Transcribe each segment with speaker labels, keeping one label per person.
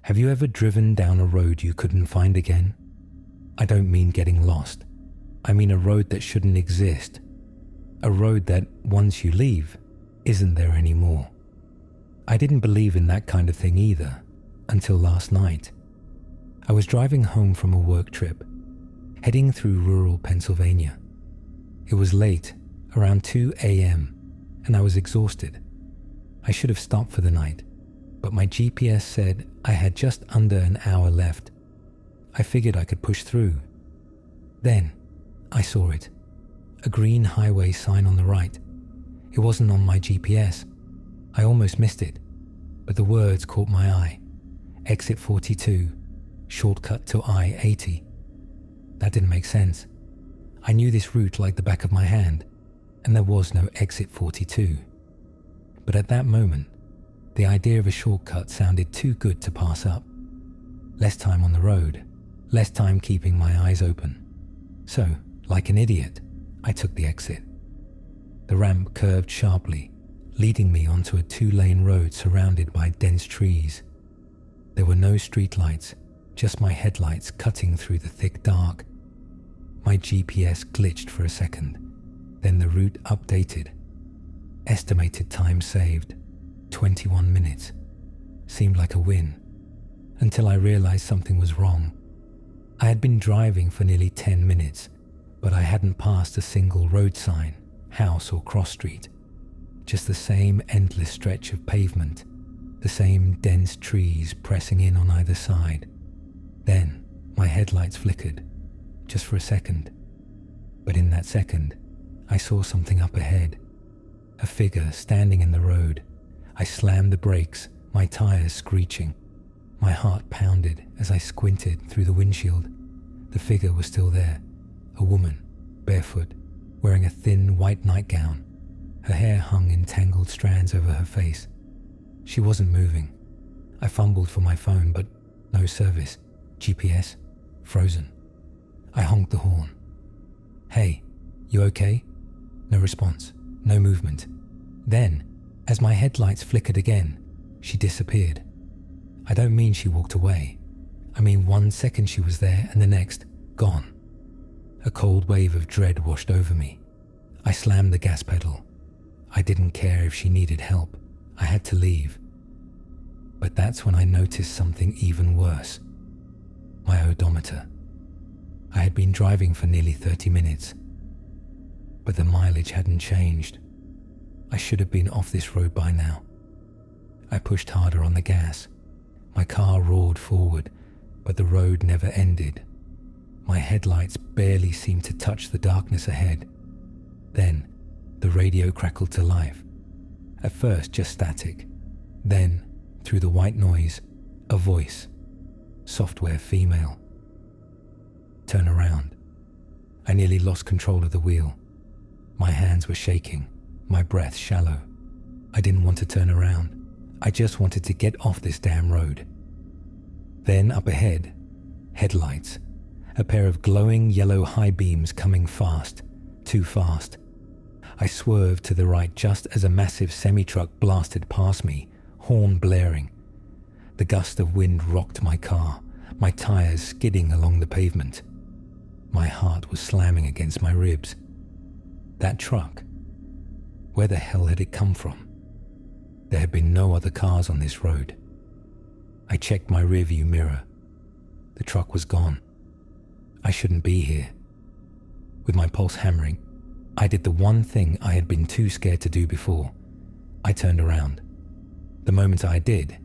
Speaker 1: Have you ever driven down a road you couldn't find again? I don't mean getting lost. I mean a road that shouldn't exist. A road that, once you leave, isn't there anymore. I didn't believe in that kind of thing either, until last night. I was driving home from a work trip, heading through rural Pennsylvania. It was late, around 2 a.m., and I was exhausted. I should have stopped for the night, but my GPS said I had just under an hour left. I figured I could push through. Then, I saw it. A green highway sign on the right. It wasn't on my GPS. I almost missed it, but the words caught my eye. Exit 42, shortcut to I-80. That didn't make sense. I knew this route like the back of my hand, and there was no exit 42. But at that moment, the idea of a shortcut sounded too good to pass up. Less time on the road, less time keeping my eyes open. So, like an idiot, I took the exit. The ramp curved sharply, leading me onto a 2-lane road surrounded by dense trees. There were no streetlights, just my headlights cutting through the thick dark. My GPS glitched for a second, then the route updated. Estimated time saved, 21 minutes. Seemed like a win, until I realized something was wrong. I had been driving for nearly 10 minutes, but I hadn't passed a single road sign, house or cross street. Just the same endless stretch of pavement, the same dense trees pressing in on either side. Then my headlights flickered, just for a second. But in that second, I saw something up ahead. A figure standing in the road. I slammed the brakes, my tires screeching. My heart pounded as I squinted through the windshield. The figure was still there. A woman, barefoot, wearing a thin white nightgown. Her hair hung in tangled strands over her face. She wasn't moving. I fumbled for my phone, but no service. GPS, frozen. I honked the horn. "Hey, you okay?" No response, no movement. Then, as my headlights flickered again, she disappeared. I don't mean she walked away. I mean 1 second she was there and the next, gone. A cold wave of dread washed over me. I slammed the gas pedal. I didn't care if she needed help. I had to leave. But that's when I noticed something even worse. My odometer. I had been driving for nearly 30 minutes, but the mileage hadn't changed. I should have been off this road by now. I pushed harder on the gas. My car roared forward, but the road never ended. My headlights barely seemed to touch the darkness ahead. Then, the radio crackled to life. At first, just static. Then, through the white noise, a voice. Software female. Turn around. I nearly lost control of the wheel. My hands were shaking, my breath shallow. I didn't want to turn around. I just wanted to get off this damn road. Then up ahead, headlights. A pair of glowing yellow high beams coming fast, too fast. I swerved to the right just as a massive semi-truck blasted past me, horn blaring. The gust of wind rocked my car, my tires skidding along the pavement. My heart was slamming against my ribs. That truck, where the hell had it come from? There had been no other cars on this road. I checked my rearview mirror. The truck was gone. I shouldn't be here. With my pulse hammering, I did the one thing I had been too scared to do before. I turned around. The moment I did,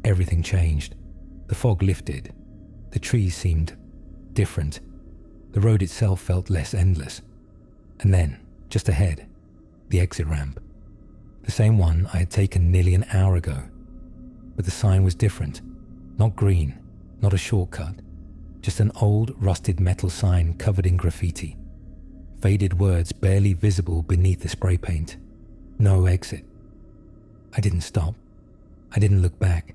Speaker 1: everything changed. The fog lifted. The trees seemed different. The road itself felt less endless. And then, just ahead, the exit ramp. The same one I had taken nearly an hour ago. But the sign was different. Not green, not a shortcut. Just an old, rusted metal sign covered in graffiti. Faded words barely visible beneath the spray paint. No exit. I didn't stop. I didn't look back.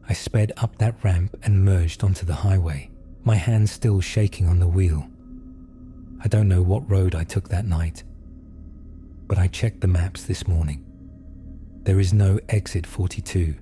Speaker 1: I sped up that ramp and merged onto the highway, my hands still shaking on the wheel. I don't know what road I took that night, but I checked the maps this morning. There is no exit 42.